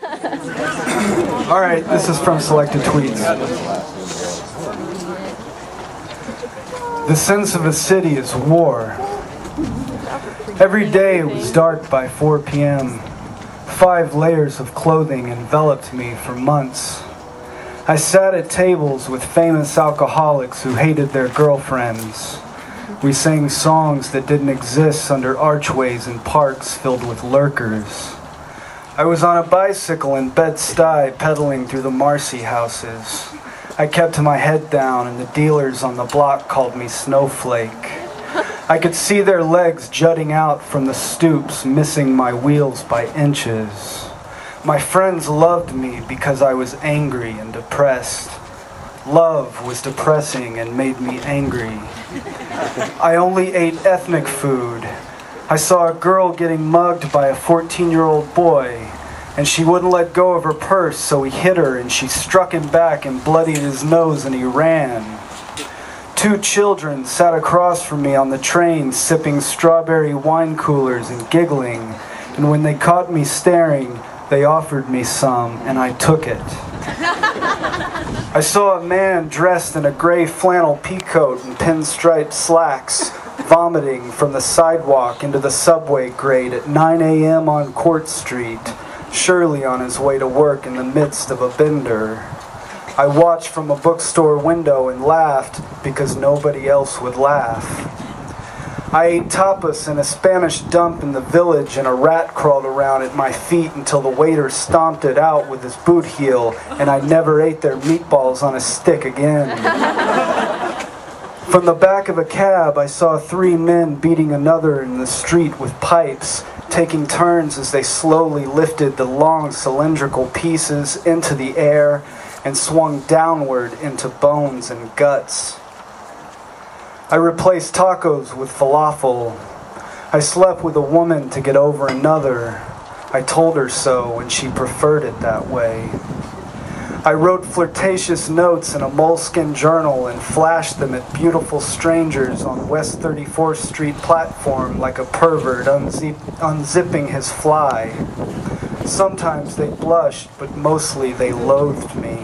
Alright, this is from Selected Tweets. The sense of a city is war. Every day it was dark by 4 p.m. 5 layers of clothing enveloped me for months. I sat at tables with famous alcoholics who hated their girlfriends. We sang songs that didn't exist under archways in parks filled with lurkers. I was on a bicycle in Bed-Stuy pedaling through the Marcy houses. I kept my head down and the dealers on the block called me Snowflake. I could see their legs jutting out from the stoops, missing my wheels by inches. My friends loved me because I was angry and depressed. Love was depressing and made me angry. I only ate ethnic food. I saw a girl getting mugged by a 14-year-old boy, and she wouldn't let go of her purse, so he hit her, and she struck him back and bloodied his nose, and he ran. 2 children sat across from me on the train, sipping strawberry wine coolers and giggling, and when they caught me staring, they offered me some, and I took it. I saw a man dressed in a gray flannel peacoat and pinstripe slacks, vomiting from the sidewalk into the subway grate at 9 a.m. on Court Street, surely on his way to work in the midst of a bender. I watched from a bookstore window and laughed because nobody else would laugh. I ate tapas in a Spanish dump in the village, and a rat crawled around at my feet until the waiter stomped it out with his boot heel, and I never ate their meatballs on a stick again. From the back of a cab, I saw 3 men beating another in the street with pipes, taking turns as they slowly lifted the long cylindrical pieces into the air and swung downward into bones and guts. I replaced tacos with falafel. I slept with a woman to get over another. I told her so, and she preferred it that way. I wrote flirtatious notes in a moleskin journal and flashed them at beautiful strangers on West 34th Street platform like a pervert unzipping his fly. Sometimes they blushed, but mostly they loathed me.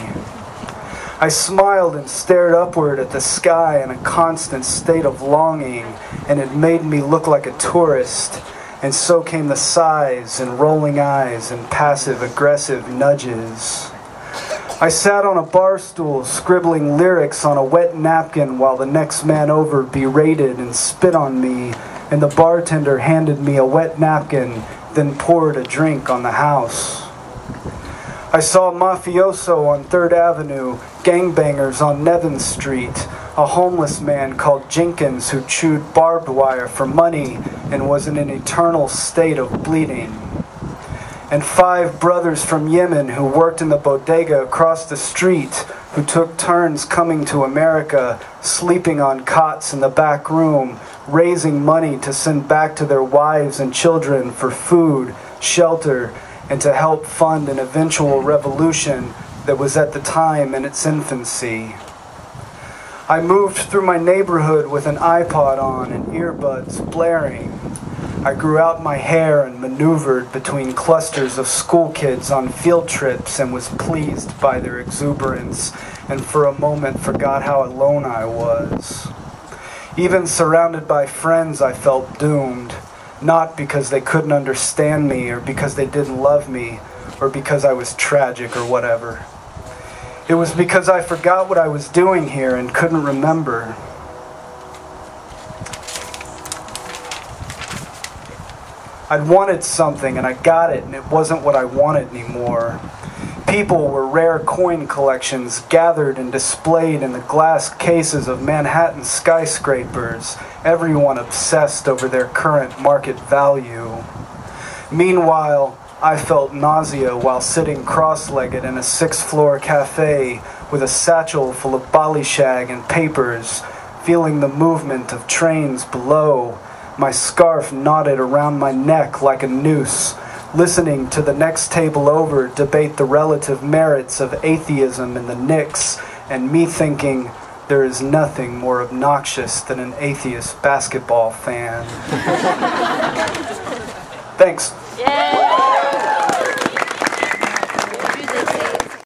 I smiled and stared upward at the sky in a constant state of longing, and it made me look like a tourist, and so came the sighs and rolling eyes and passive-aggressive nudges. I sat on a bar stool scribbling lyrics on a wet napkin while the next man over berated and spit on me, and the bartender handed me a wet napkin, then poured a drink on the house. I saw a mafioso on 3rd Avenue, gangbangers on Nevin Street, a homeless man called Jenkins who chewed barbed wire for money and was in an eternal state of bleeding. And 5 brothers from Yemen who worked in the bodega across the street, who took turns coming to America, sleeping on cots in the back room, raising money to send back to their wives and children for food, shelter, and to help fund an eventual revolution that was at the time in its infancy. I moved through my neighborhood with an iPod on and earbuds blaring. I grew out my hair and maneuvered between clusters of school kids on field trips and was pleased by their exuberance, and for a moment forgot how alone I was. Even surrounded by friends, I felt doomed. Not because they couldn't understand me, or because they didn't love me, or because I was tragic or whatever. It was because I forgot what I was doing here and couldn't remember. I'd wanted something and I got it, and it wasn't what I wanted anymore. People were rare coin collections gathered and displayed in the glass cases of Manhattan skyscrapers, everyone obsessed over their current market value. Meanwhile, I felt nausea while sitting cross-legged in a 6th-floor cafe with a satchel full of ballyshag and papers, feeling the movement of trains below, my scarf knotted around my neck like a noose, listening to the next table over debate the relative merits of atheism and the Knicks, and me thinking, there is nothing more obnoxious than an atheist basketball fan. Thanks. Yay!